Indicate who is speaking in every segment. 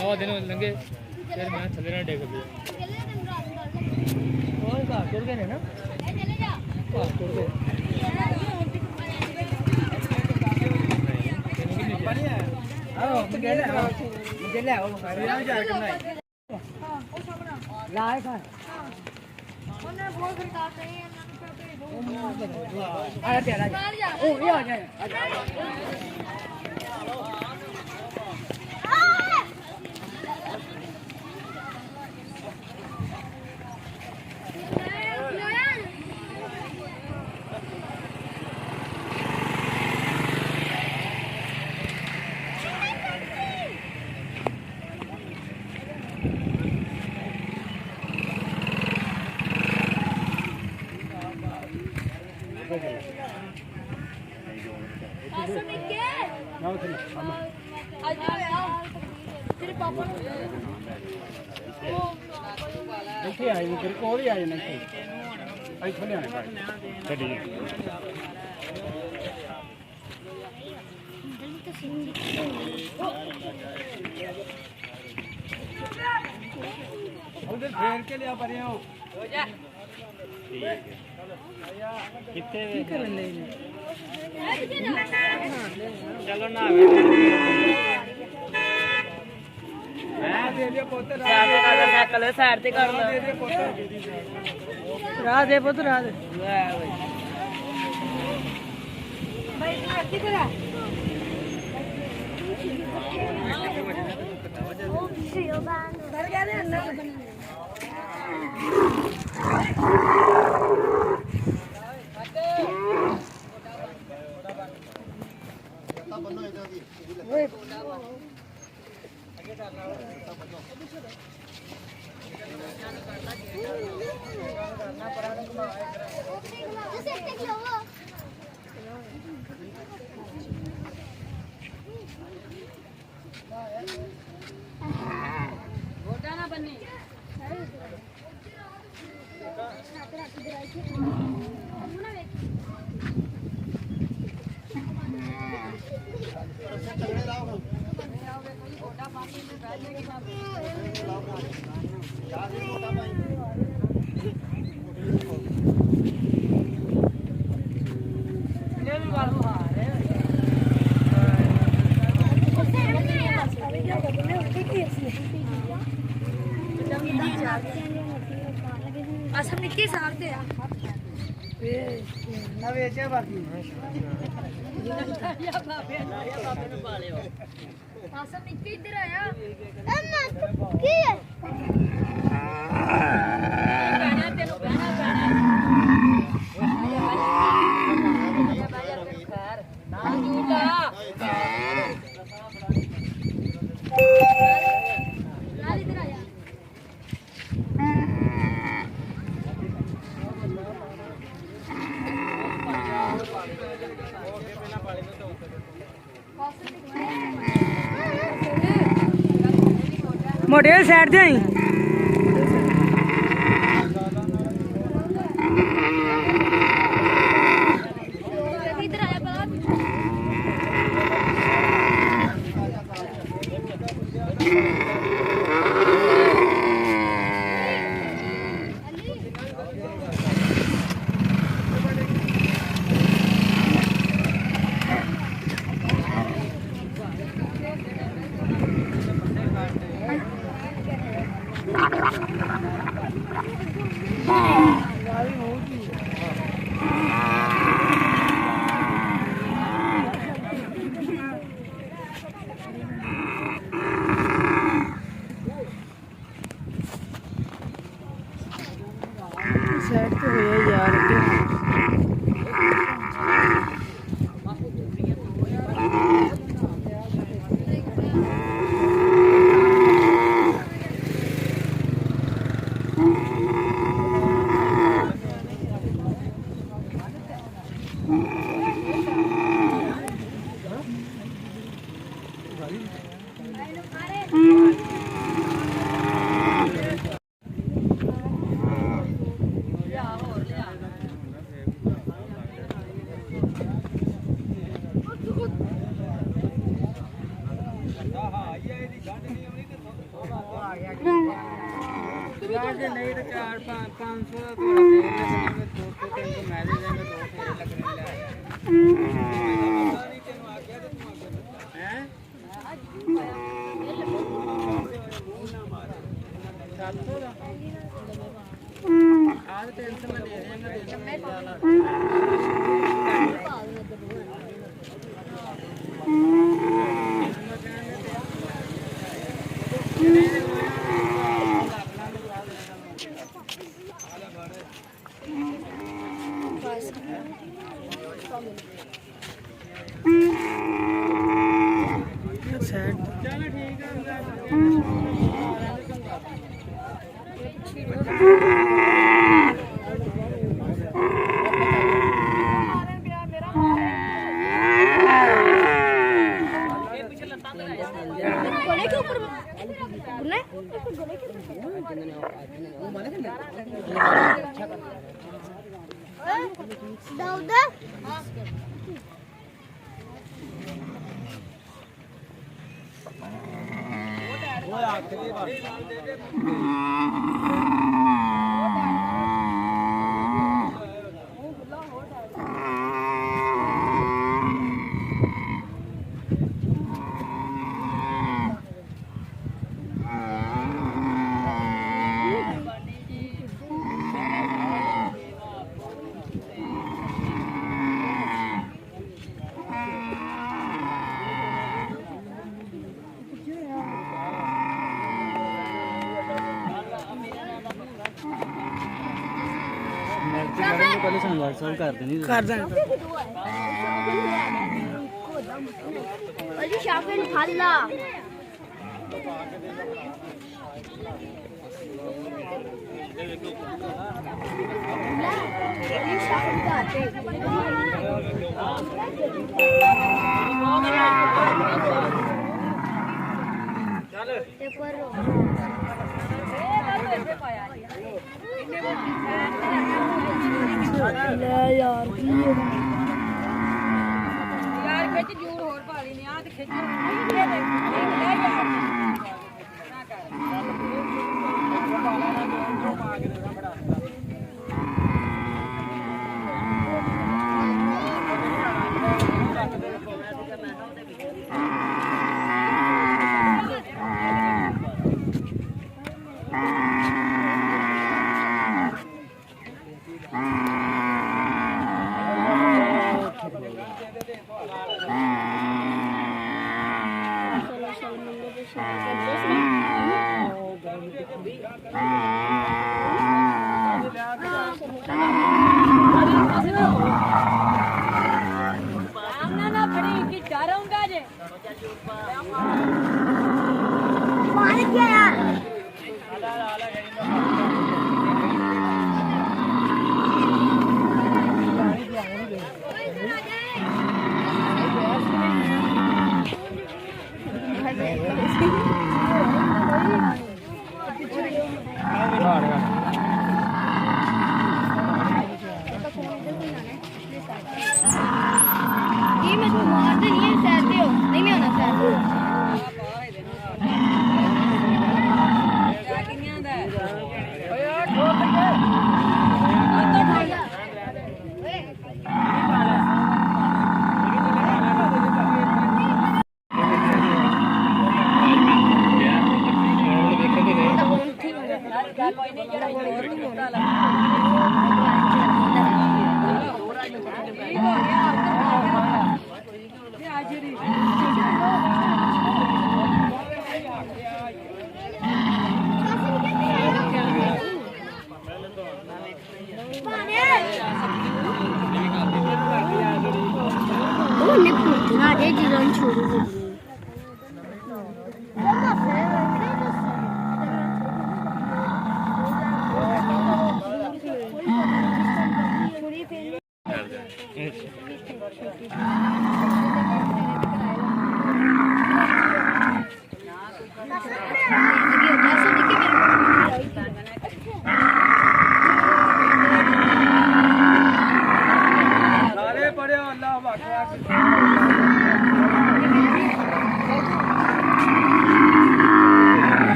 Speaker 1: बहुत दिन लंघे फिर मैं थले ना डेग पिया और घाट टुर गए ना घाट टुर गए ਇੱਥੇ ਆਏ ਨੇ ਤੇਰੇ ਕੋਲ ਹੀ ਆਏ ਨੇ ਇੱਥੇ ਲਿਆਣੇ ਭਾਈ ਛੱਡੀ ਉਧਰ ਫੇਰ ਕੇ ਲਿਆ ਪਰਿਓ ਹੋ ਜਾ ਠੀਕ ਹੈ ਕਿੱਥੇ ਕੀ ਕਰਨ ਲਈ ਨੇ ਚਲੋ ਨਾ ਮੈਂ ਦੇ ਦੇ ਪੁੱਤ ਸਾਈਕਲ ਸਾਈਡ ਤੇ ਕਰ ਲੈ ਦੇ ਦੇ ਪੁੱਤ ਰਾਹ ਦੇ ਪੁੱਤ ਰਾਹ ਦੇ ਲੈ ਬਈ ਬਈ ਕੀ ਕਰਾ ਉਹ ਸੀ ਉਹ ਬਾਨ ਡਰ ਗਿਆ ਨੇ ਅੰਦਰ ਬੰਨੋ ਇਹਦਾ ਦੀ ਓਏ ਅੱਗੇ ਚੱਲਣਾ ਕਰਨਾ ਪਰਾਂ ਨੂੰ ਘੁਮਾ ਇਸੇ ਤੇ ਖਲੋਵੋ ਗੋਡਾ ਨਾ ਬੰਨੀ असम निक्की सारते आ वे ना वेचे बाकी या बाबे नु पाले हो असम निक्की इधर आया अम्मा की है गाना तेनु गाना गाना या भाई घर ना झूठा लाल इधर आया मोटे साइड से आई साइड तो है यार नहीं तो 400-500 का थोड़ा दे देंगे, 200-300 मैं दे देंगे, 2 तेरे लगने ले हैं 700 का आज 300 में दे देंगे। कर यार खिच जूर होर भाली नहीं आ ते खिच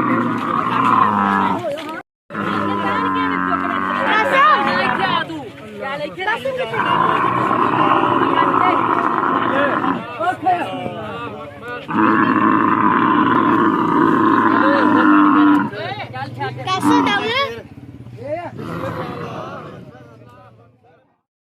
Speaker 2: Thank you.
Speaker 1: ਆ